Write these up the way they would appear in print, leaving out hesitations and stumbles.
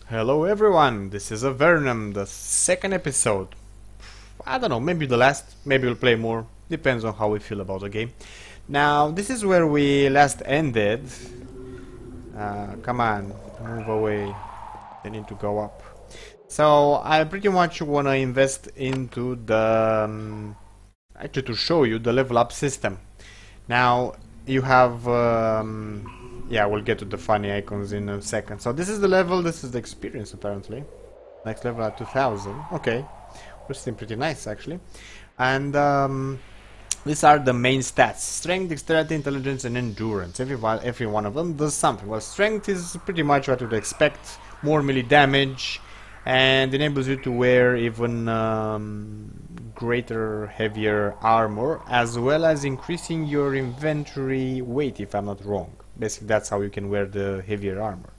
Hello everyone, this is Avernum, the second episode. I don't know, maybe the last, maybe we'll play more, depends on how we feel about the game. Now, this is where we last ended. Come on, move away, they need to go up. So, I pretty much want to invest into the... actually to show you the level up system. Now, you have... yeah, we'll get to the funny icons in a second. So this is the level, this is the experience apparently. Next level at 2000. Okay, which seems pretty nice actually. And these are the main stats: strength, dexterity, intelligence, and endurance. Every one of them does something. Well, strength is pretty much what you'd expect: more melee damage, and enables you to wear even greater, heavier armor, as well as increasing your inventory weight, if I'm not wrong. Basically, that's how you can wear the heavier armor.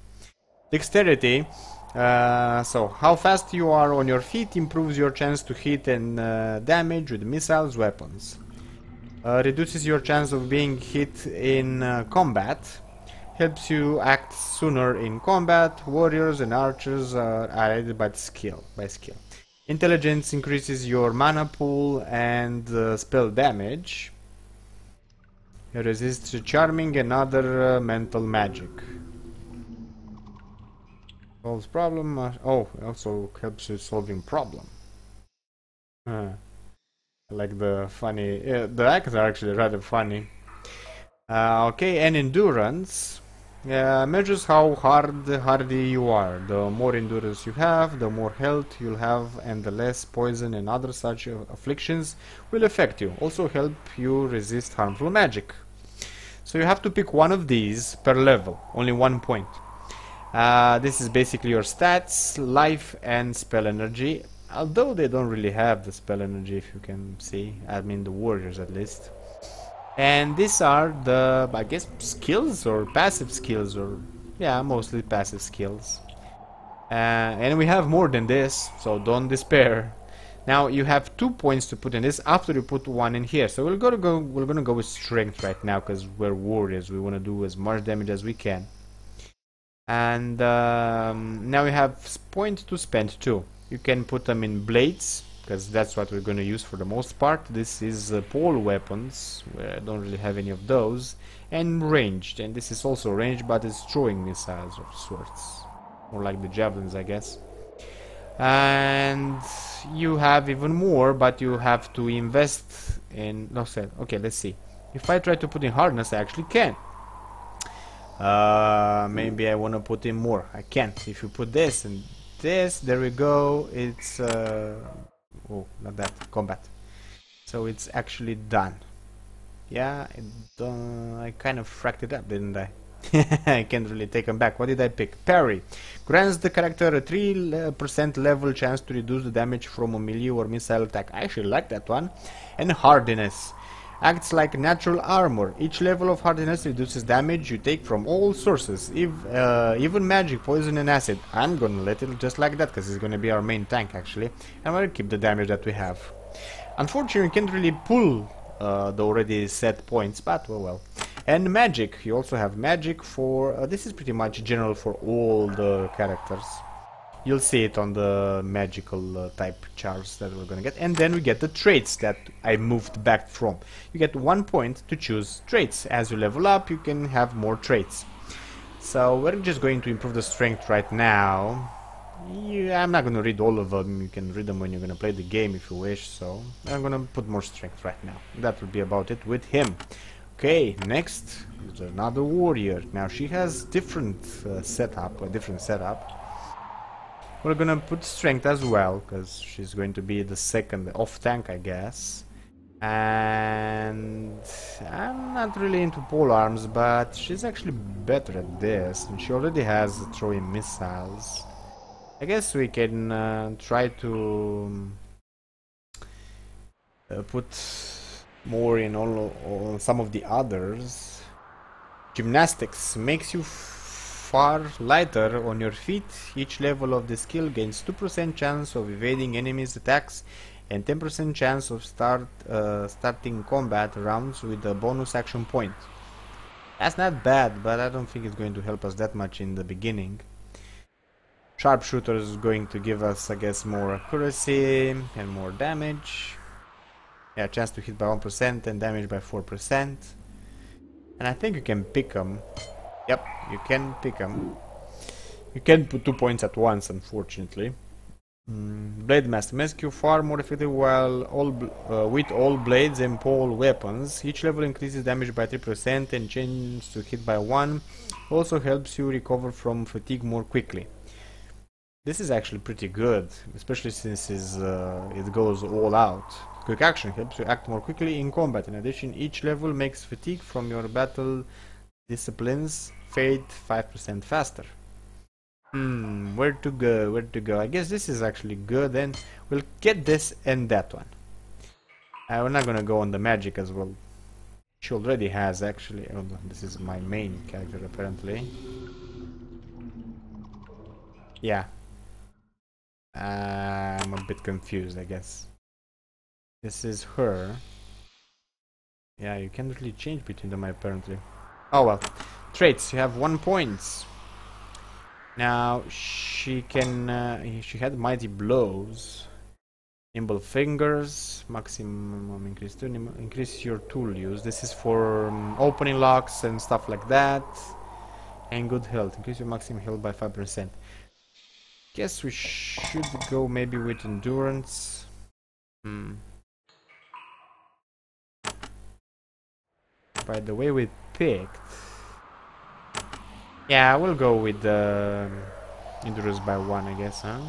Dexterity, so how fast you are on your feet improves your chance to hit and damage with missiles, weapons. Reduces your chance of being hit in combat. Helps you act sooner in combat. Warriors and archers are aided by skill. Intelligence increases your mana pool and spell damage. Resists charming and other mental magic. Solves problem. Oh, also helps you solving problem. I like the funny. The icons are actually rather funny. Okay, and endurance measures how hardy you are. The more endurance you have, the more health you'll have, and the less poison and other such afflictions will affect you. Also help you resist harmful magic. So you have to pick one of these per level, only 1 point. This is basically your stats, life, and spell energy. Although they don't really have the spell energy, if you can see. I mean the warriors at least. And these are the, I guess, skills or passive skills, or yeah, mostly passive skills. And we have more than this, so don't despair. Now you have 2 points to put in this after you put one in here. So we're gonna go with strength right now because we're warriors. We want to do as much damage as we can. And now we have points to spend too. You can put them in blades because that's what we're going to use for the most part. This is pole weapons, where I don't really have any of those, and ranged. And this is also ranged, but it's throwing missiles or sorts, more like the javelins, I guess. And you have even more, but you have to invest in... no, said. Okay, let's see. If I try to put in hardness, I actually can. Maybe I want to put in more. I can't. If you put this and this, there we go. It's oh, not that, combat. So it's actually done. Yeah, I kind of fracked it up, didn't I? I can't really take them back. What did I pick? Parry. Grants the character a 3% level chance to reduce the damage from a melee or missile attack. I actually like that one. And hardiness. Acts like natural armor. Each level of hardiness reduces damage you take from all sources, even magic, poison, and acid. I'm gonna let it just like that because it's gonna be our main tank actually. And we'll keep the damage that we have. Unfortunately, you can't really pull the already set points, but well. And magic. You also have magic for... this is pretty much general for all the characters. You'll see it on the magical type charts that we're gonna get. And then we get the traits that I moved back from. You get 1 point to choose traits. As you level up, you can have more traits. So we're just going to improve the strength right now. Yeah, I'm not gonna read all of them. You can read them when you're gonna play the game if you wish. So I'm gonna put more strength right now. That will be about it with him. Okay, next is another warrior. Now she has different setup, a different setup. We're gonna put strength as well, because she's going to be the second off tank, I guess. And I'm not really into pole arms, but she's actually better at this, and she already has throwing missiles. I guess we can try to put more in all some of the others. Gymnastics makes you far lighter on your feet. Each level of the skill gains 2% chance of evading enemies' attacks and 10% chance of starting combat rounds with a bonus action point. That's not bad, but I don't think it's going to help us that much in the beginning. Sharpshooter is going to give us, I guess, more accuracy and more damage. Yeah, chance to hit by 1% and damage by 4%. And I think you can pick them. Yep, you can pick them. You can put 2 points at once, unfortunately. Blade Master makes you far more effective while with all blades and pole weapons. Each level increases damage by 3% and chance to hit by 1. Also helps you recover from fatigue more quickly. This is actually pretty good, especially since it goes all out. Quick action helps you act more quickly in combat. In addition, each level makes fatigue from your battle disciplines fade 5% faster. Where to go? Where to go? I guess this is actually good, and we'll get this and that one. We're not gonna go on the magic as well. She already has, actually. Oh, no, this is my main character, apparently. Yeah. I'm a bit confused, I guess. This is her. Yeah, you can't really change between them, apparently. Oh well. Traits, you have 1 point. Now, she can... she had mighty blows. Nimble fingers. Maximum increase your tool use. This is for opening locks and stuff like that. And good health. Increase your maximum health by 5%. Guess we should go maybe with endurance. By the way we picked... Yeah, we'll go with endurance by 1, I guess, huh?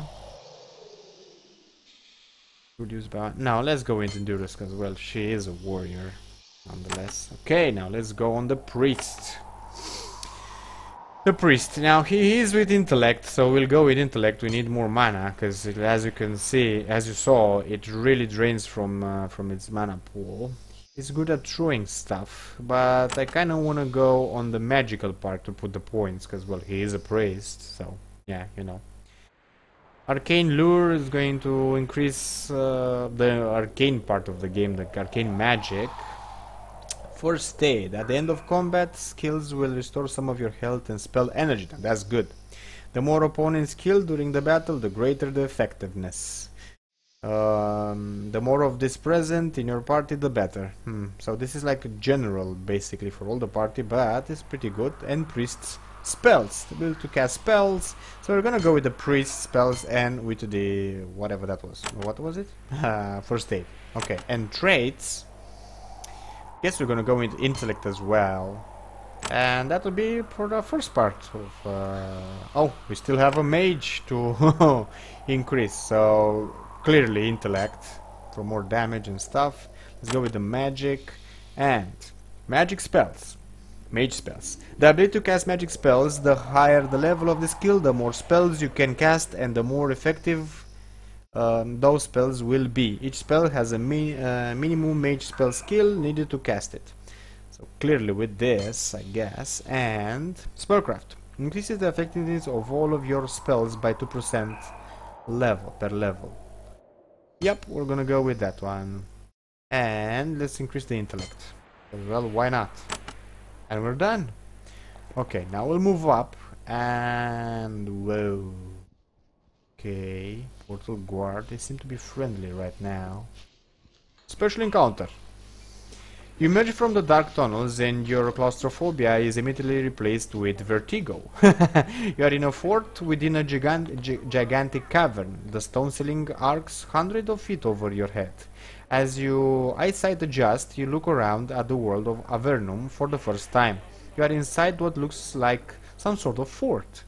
Reduce by 1. No, let's go with endurance as well. She is a warrior, nonetheless. Okay, now let's go on the priest. The priest. Now he is with intellect, so we'll go with intellect. We need more mana, because as you can see, as you saw, it really drains from its mana pool. He's good at throwing stuff, but I kind of want to go on the magical part to put the points, because, well, he is a priest, so, yeah, you know. Arcane Lure is going to increase the arcane part of the game, the arcane magic. First aid. At the end of combat, skills will restore some of your health and spell energy. Now, that's good. The more opponents killed during the battle, the greater the effectiveness. The more of this present in your party, the better. So this is like a general, basically, for all the party, but it's pretty good. And priests spells. The ability to cast spells. So we're gonna go with the priest spells and with the whatever that was. What was it? First aid. Okay. And traits. Guess we're gonna go with intellect as well. And that will be for the first part of oh, we still have a mage to increase, so clearly intellect for more damage and stuff. Let's go with the magic and magic spells. Mage spells. The ability to cast magic spells, the higher the level of the skill, the more spells you can cast and the more effective those spells will be. Each spell has a minimum mage spell skill needed to cast it. So clearly with this, I guess. And spellcraft increases the effectiveness of all of your spells by 2% per level. Yep, we're gonna go with that one. And let's increase the intellect. Well, why not? And we're done. Okay, now we'll move up and whoa. Okay, Portal Guard. They seem to be friendly right now. Special encounter. You emerge from the dark tunnels and your claustrophobia is immediately replaced with vertigo. You are in a fort within a gigantic cavern. The stone ceiling arcs hundreds of feet over your head. As your eyesight adjusts, you look around at the world of Avernum for the first time. You are inside what looks like some sort of fort.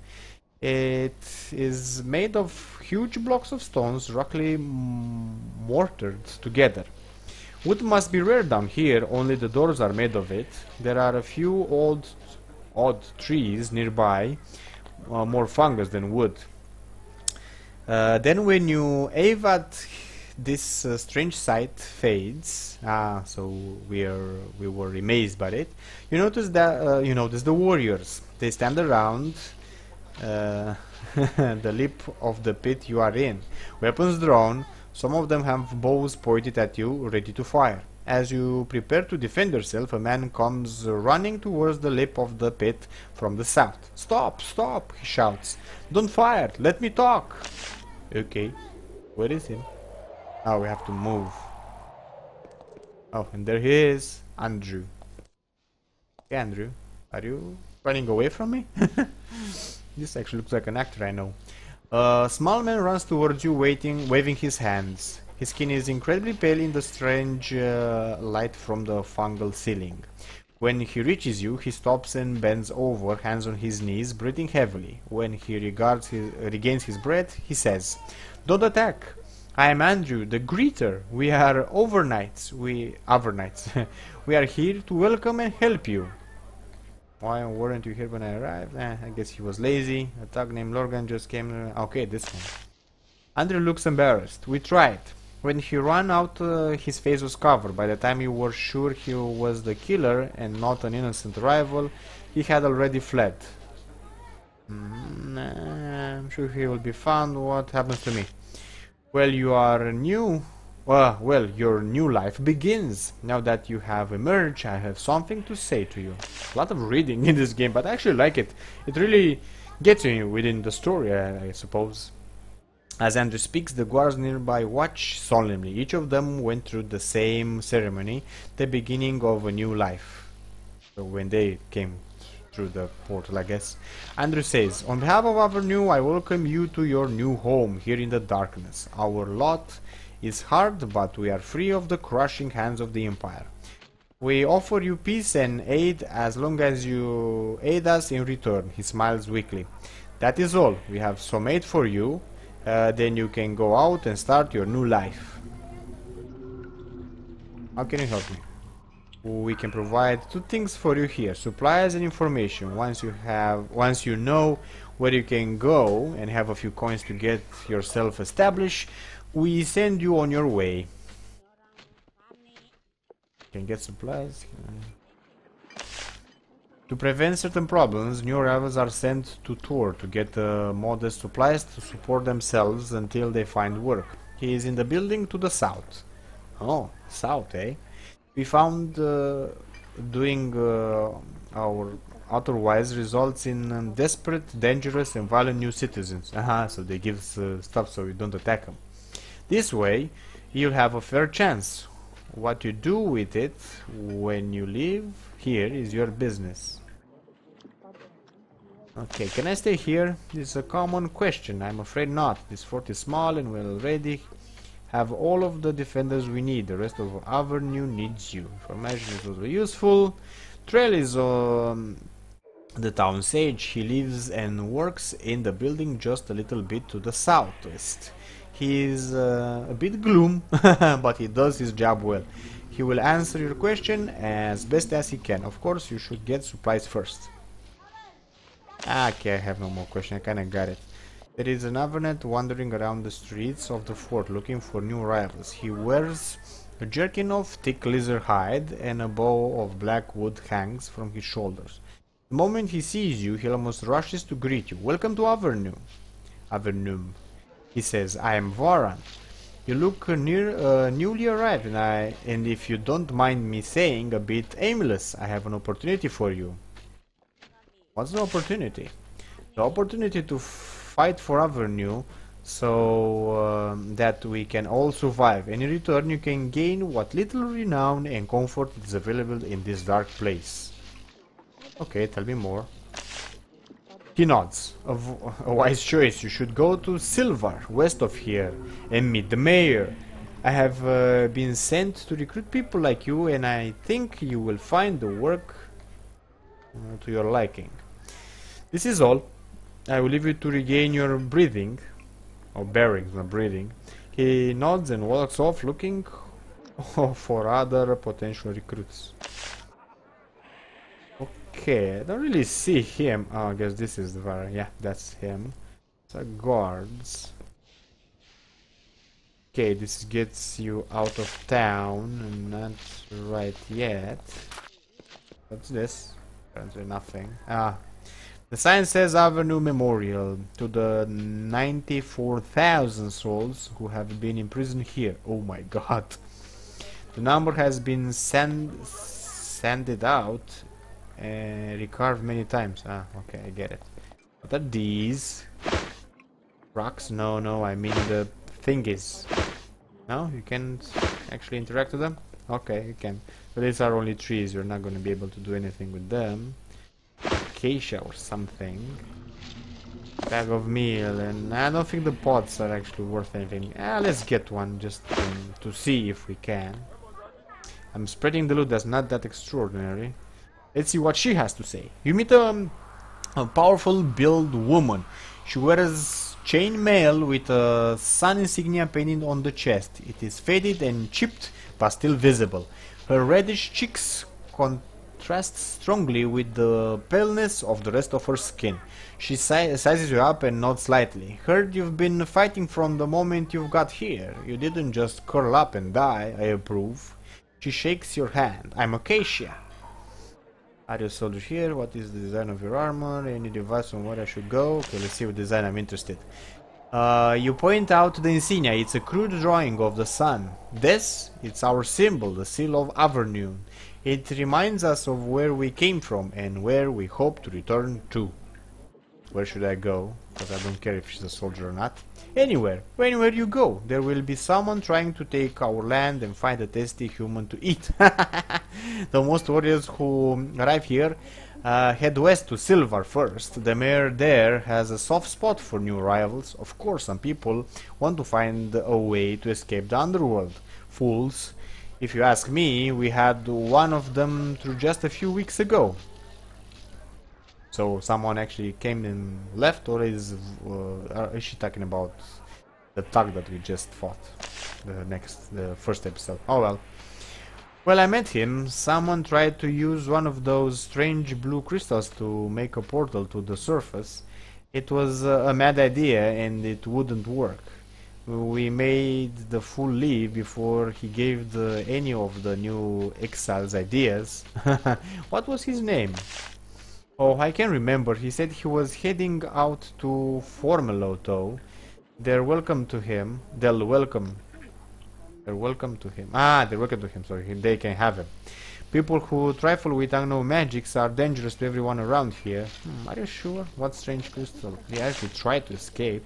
It is made of huge blocks of stones roughly mortared together. Wood must be rare down here, only the doors are made of it. There are a few odd trees nearby, more fungus than wood. Then when you aim at this strange sight fades, so we were amazed by it. You notice that you notice the warriors. They stand around the lip of the pit you are in, weapons drawn. Some of them have bows pointed at you, ready to fire. As you prepare to defend yourself, a man comes running towards the lip of the pit from the south. Stop! Stop! He shouts. Don't fire! Let me talk! Okay. Where is he? Oh, we have to move. Oh, and there he is. Andrew. Hey, Andrew. Are you running away from me? This actually looks like an actor I know. A small man runs towards you, waving his hands. His skin is incredibly pale in the strange light from the fungal ceiling. When he reaches you, he stops and bends over, hands on his knees, breathing heavily. When he regains his breath, he says, "Don't attack. I am Andrew, the greeter. We are overnights. We are here to welcome and help you." Why weren't you here when I arrived? I guess he was lazy. A thug named Logan just came. Okay, this one. Andrew looks embarrassed. We tried. When he ran out, his face was covered. By the time you were sure he was the killer and not an innocent rival, he had already fled. I'm sure he will be found. What happens to me? Well, you are new. Well, your new life begins. Now that you have emerged, I have something to say to you. A lot of reading in this game, but I actually like it. It really gets you within the story, I suppose. As Andrew speaks, the guards nearby watch solemnly. Each of them went through the same ceremony, the beginning of a new life. So when they came through the portal, I guess. Andrew says, "On behalf of Avernum, I welcome you to your new home here in the darkness. Our lot is hard, but we are free of the crushing hands of the Empire. We offer you peace and aid as long as you aid us in return." He smiles weakly. "That is all. We have some aid for you. Then you can go out and start your new life." How can you help me? We can provide two things for you here: supplies and information. Once you know where you can go and have a few coins to get yourself established, we send you on your way. Can get supplies. To prevent certain problems, new arrivals are sent to Tor to get modest supplies to support themselves until they find work. He is in the building to the south. Oh, south, eh? We found doing our otherwise results in desperate, dangerous, and violent new citizens. So they give stuff so we don't attack them. This way, you'll have a fair chance. What you do with it when you leave here is your business. Okay, can I stay here? This is a common question. I'm afraid not. This fort is small and we already have all of the defenders we need. The rest of Avernum needs you. Information is also useful. Trail is the town sage. He lives and works in the building just a little bit to the southwest. He is a bit gloom, but he does his job well. He will answer your question as best as he can. Of course, you should get supplies first. Okay, I have no more question. I kinda got it. There is an Avernum wandering around the streets of the fort looking for new rivals. He wears a jerkin of thick lizard hide and a bow of black wood hangs from his shoulders. The moment he sees you, he almost rushes to greet you. "Welcome to Avernum." Avernum. He says, "I am Varan. You look newly arrived, and if you don't mind me saying, a bit aimless. I have an opportunity for you." What's the opportunity? The opportunity to fight for Avernum so that we can all survive. And in return, you can gain what little renown and comfort is available in this dark place. Okay, tell me more. He nods. A wise choice. You should go to Silvar, west of here, and meet the mayor. I have been sent to recruit people like you, and I think you will find the work to your liking. This is all. I will leave you to regain your breathing, or bearings, not breathing. He nods and walks off, looking for other potential recruits. Okay, I don't really see him. Oh, I guess this is the Var. Yeah, that's him. So guards. Okay, this gets you out of town, and not right yet. What's this? Apparently nothing. The sign says Avernum Memorial to the 94,000 souls who have been imprisoned here. Oh my god. The number has been sanded out and recarved many times. Ah, okay, I get it. What are these? Rocks? No, no, I mean the thingies. No, you can't actually interact with them? Okay, you can. But these are only trees, you're not going to be able to do anything with them. Acacia or something. Bag of meal, and I don't think the pots are actually worth anything. Let's get one just to see if we can. I'm spreading the loot, that's not that extraordinary. Let's see what she has to say. You meet a powerful build woman. She wears chainmail with a sun insignia painted on the chest. It is faded and chipped, but still visible. Her reddish cheeks contrast strongly with the paleness of the rest of her skin. She sizes you up and nods slightly. Heard you've been fighting from the moment you got here. You didn't just curl up and die, I approve. She shakes your hand. I'm Acacia. Are you a soldier here? What is the design of your armor? Any advice on where I should go? Okay, let's see what design I'm interested. You point out the insignia. It's a crude drawing of the sun. This, it's our symbol, the seal of Avernum. It reminds us of where we came from and where we hope to return to. Where should I go? Because I don't care if she's a soldier or not. Anywhere. Anywhere you go, there will be someone trying to take our land and find a tasty human to eat. The most warriors who arrive here head west to Silver first. The mayor there has a soft spot for new arrivals. Of course, some people want to find a way to escape the underworld. Fools. If you ask me, we had one of them through just a few weeks ago. So someone actually came and left, or is she talking about the thug that we just fought? The first episode. Oh well. Well, I met him. Someone tried to use one of those strange blue crystals to make a portal to the surface. It was a mad idea and it wouldn't work. We made the fool leave before he gave any of the new exiles ideas. What was his name? Oh, I can remember. He said he was heading out to Formeloto. They're welcome to him. They're welcome to him. Ah, they're welcome to him, so they can have him. People who trifle with unknown magics are dangerous to everyone around here. Are you sure? What strange crystal? They actually tried to escape.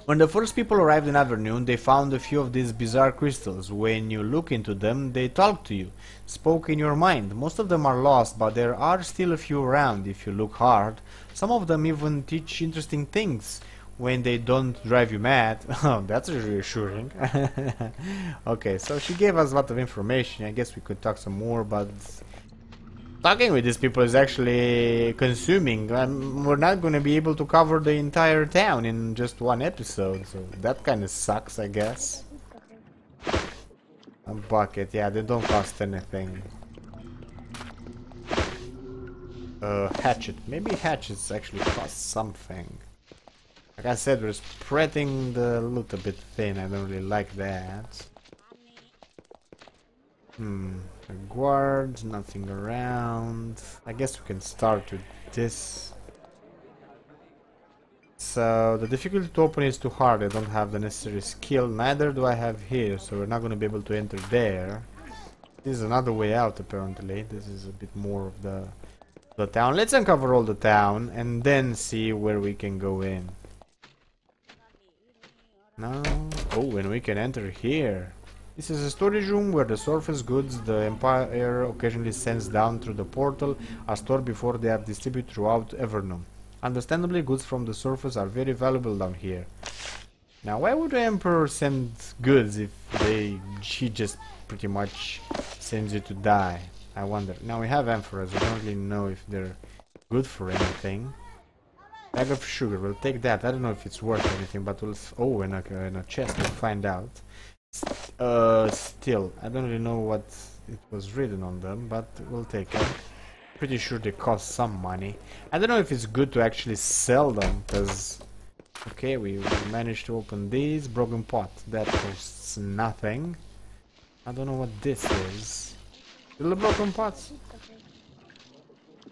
When the first people arrived in Avernum, they found a few of these bizarre crystals. When you look into them, they talk to you, spoke in your mind. Most of them are lost, but there are still a few around if you look hard. Some of them even teach interesting things when they don't drive you mad. Oh, that's reassuring. Okay, so she gave us a lot of information. I guess we could talk some more, but talking with these people is actually consuming. We're not going to be able to cover the entire town in just one episode, so that kind of sucks, I guess. A bucket, yeah, they don't cost anything. Hatchet. Maybe hatchets actually cost something. Like I said, we're spreading the loot a bit thin. I don't really like that. A guard, nothing around. I guess we can start with this. So the difficulty to open is too hard. I don't have the necessary skill. Neither do I have here, so we're not going to be able to enter there. This is another way out, apparently. This is a bit more of the town. Let's uncover all the town and then see where we can go in. No. Oh, and we can enter here. This is a storage room where the surface goods the Empire occasionally sends down through the portal are stored before they are distributed throughout Avernum. Understandably, goods from the surface are very valuable down here. Now, why would the Emperor send goods if she just pretty much sends you to die? I wonder. Now we have Emperors, I don't really know if they're good for anything. Bag of sugar, we'll take that. I don't know if it's worth anything, but we'll... Oh, in a chest, we'll find out. Still, I don't really know what it was written on them, but we'll take it. Pretty sure they cost some money. I don't know if it's good to actually sell them, because... Okay, we managed to open these. Broken pot, that costs nothing. I don't know what this is. Little broken pots?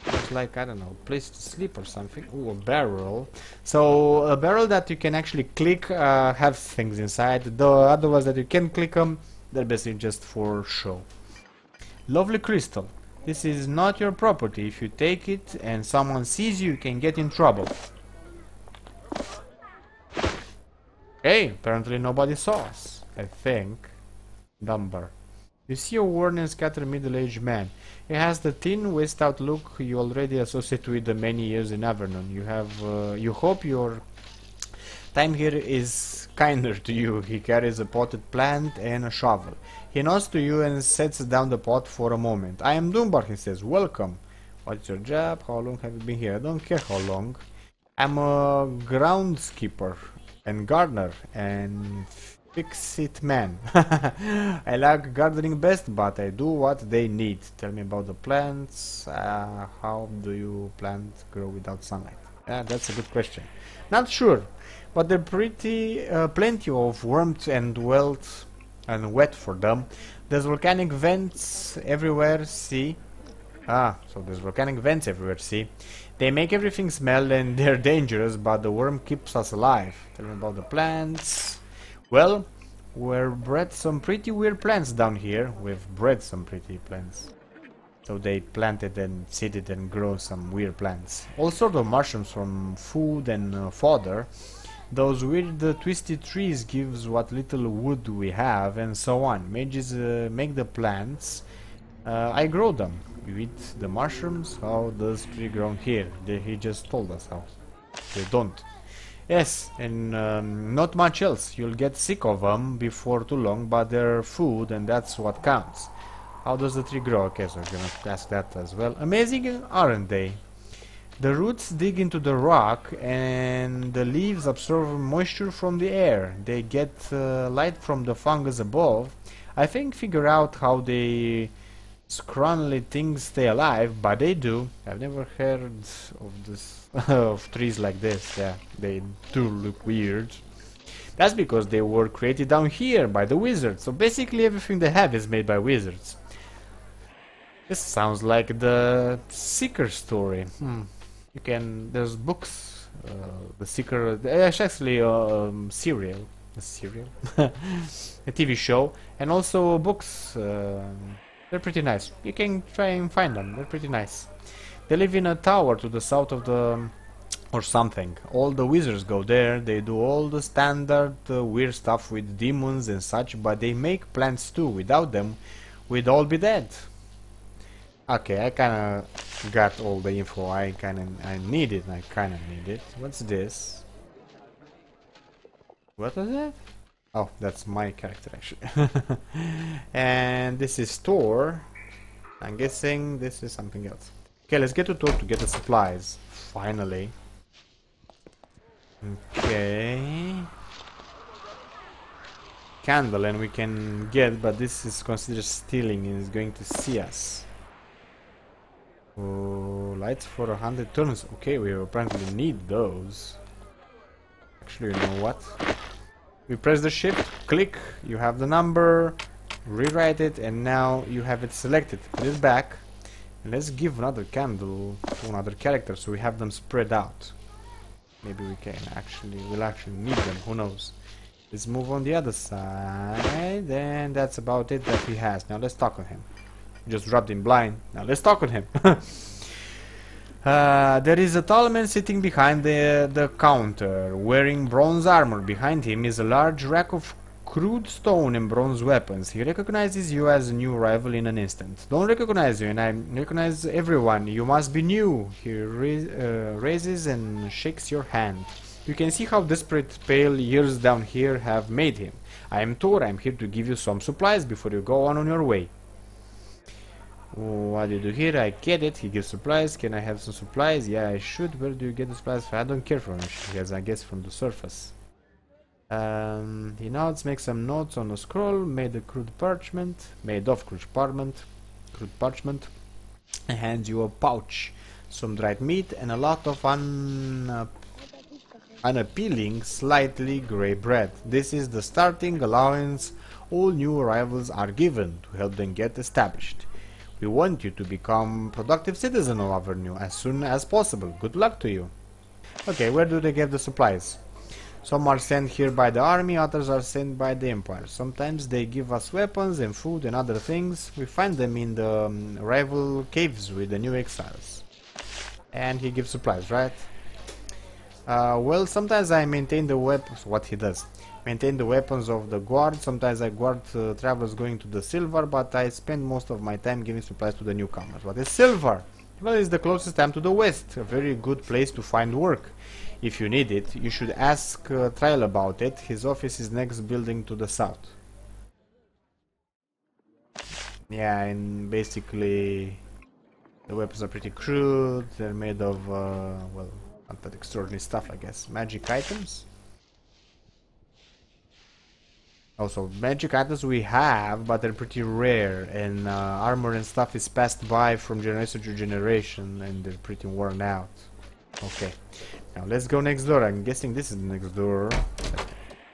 It's like, I don't know, place to sleep or something. Ooh, a barrel. So, a barrel that you can actually click, have things inside. The other ones that you can click them, They're basically just for show. Lovely crystal. This is not your property. If you take it and someone sees you, you can get in trouble. Hey, apparently nobody saw us. I think. Number. You see a worn and scattered middle-aged man. He has the thin, waist-out look you already associate with the many years in Avernum. You hope your time here is kinder to you. He carries a potted plant and a shovel. He nods to you and sets down the pot for a moment. I am Dunbar, he says. Welcome. What's your job? How long have you been here? I don't care how long. I'm a groundskeeper and gardener and fix-it man. I like gardening best, but I do what they need. Tell me about the plants. How do you plants grow without sunlight? That's a good question. Not sure, but they're pretty plenty of warmth and wealth and wet for them. There's volcanic vents everywhere. See? So there's volcanic vents everywhere. See? They make everything smell and they're dangerous, but the worm keeps us alive. Tell me about the plants. Well, we've bred some pretty weird plants down here. We've bred some pretty plants. So they planted and seeded and grow some weird plants. All sorts of mushrooms from food and fodder. Those weird twisty trees gives what little wood we have, and so on. Mages make the plants. I grow them. You eat the mushrooms. How does tree grow here? He just told us how. They don't. Yes, and not much else. You'll get sick of them before too long, but they're food and that's what counts. How does the tree grow? Okay, so we're gonna ask that as well. Amazing, aren't they? The roots dig into the rock and the leaves absorb moisture from the air. They get light from the fungus above. I think figure out how they scrawny things stay alive, but they do. I've never heard of this of trees like this. Yeah, they do look weird. That's because they were created down here by the wizards. So basically everything they have is made by wizards. This sounds like the Seeker story. You can. There's books. The Seeker. It's actually a serial. A serial. A TV show, and also books. They're pretty nice. You can try and find them. They're pretty nice. They live in a tower to the south of the... or something. All the wizards go there. They do all the standard weird stuff with demons and such, but they make plants too. Without them, we'd all be dead. Okay, I kinda got all the info I kinda need it. What's this? What is it? Oh, that's my character actually. And this is store. I'm guessing this is something else. Okay, let's get to store to get the supplies. Finally. Okay. Candle, and we can get, but this is considered stealing and is going to see us. Oh, lights for 100 turns. Okay, we apparently need those. Actually, you know what? We press the shift, click, you have the number, rewrite it, and now you have it selected. Put it back, and let's give another candle to another character so we have them spread out. Maybe we can we'll actually need them, who knows. Let's move on the other side, and that's about it that he has. Now let's talk with him. Just dropped him blind. Now let's talk with him. There is a tall man sitting behind the counter, wearing bronze armor. Behind him is a large rack of crude stone and bronze weapons. He recognizes you as a new arrival in an instant. Don't recognize you, and I recognize everyone. You must be new. He raises and shakes your hand. You can see how desperate pale years down here have made him. I am Thor. I am here to give you some supplies before you go on your way. What do you do here? I get it. He gives supplies. Can I have some supplies? Yeah, I should. Where do you get the supplies? I don't care from him. Because I guess from the surface. He nods, makes some notes on a scroll, made of crude parchment, and hands you a pouch, some dried meat, and a lot of unappealing, slightly grey bread. This is the starting allowance all new arrivals are given to help them get established. We want you to become productive citizen of Avernum as soon as possible. Good luck to you. Okay, where do they get the supplies? Some are sent here by the army, others are sent by the empire. Sometimes they give us weapons and food and other things. We find them in the rival caves with the new exiles. And he gives supplies, right? Well, sometimes I maintain the weapons. What he does? Maintain the weapons of the guard. Sometimes I guard travelers going to the silver, but I spend most of my time giving supplies to the newcomers. What is silver? Well, it's the closest time to the west. A very good place to find work. If you need it, you should ask Trial about it. His office is next building to the south. Yeah, and basically the weapons are pretty crude. They're made of, well, not that extraordinary stuff, I guess. Magic items. Also, magic items we have, but they're pretty rare, and armor and stuff is passed by from generation to generation, and they're pretty worn out. Okay, now let's go next door. I'm guessing this is the next door.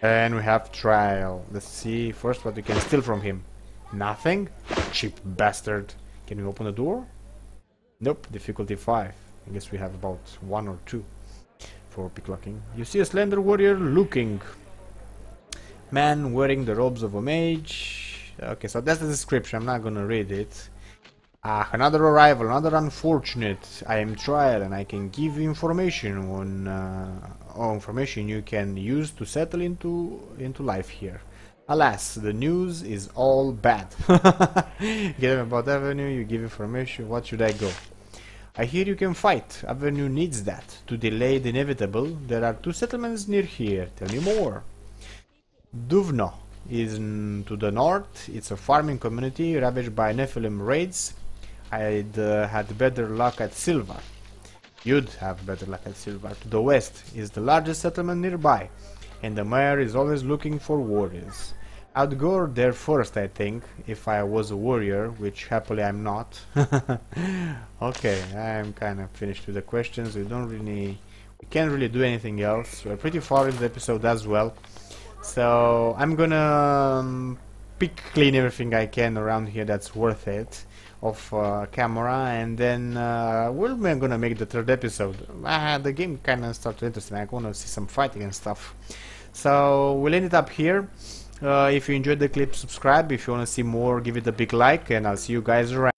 And we have Trial. Let's see first what we can steal from him. Nothing? Cheap bastard. Can we open the door? Nope, difficulty 5. I guess we have about 1 or 2 for picklocking. You see a slender warrior looking. Man wearing the robes of a mage. Okay, so that's the description. I'm not gonna read it. Another arrival, another unfortunate. I am Trial and I can give you information on information you can use to settle into life here. Alas, the news is all bad. Get him about Avernum, you give information. What should I go? I hear you can fight. Avernum needs that. To delay the inevitable, there are 2 settlements near here. Tell me more. Duvno is to the north. It's a farming community ravaged by Nephilim raids. I'd had better luck at Silver. You'd have better luck at Silver. To the west is the largest settlement nearby, and the mayor is always looking for warriors. I'd go there first, I think, if I was a warrior, which happily I'm not. Okay, I'm kind of finished with the questions. We can't really do anything else. We're pretty far in the episode as well. So I'm gonna pick clean everything I can around here that's worth it off camera, and then we're gonna make the 3rd episode. The game kinda started interesting. I wanna see some fighting and stuff. So we'll end it up here. If you enjoyed the clip, subscribe. If you wanna see more, give it a big like, and I'll see you guys around.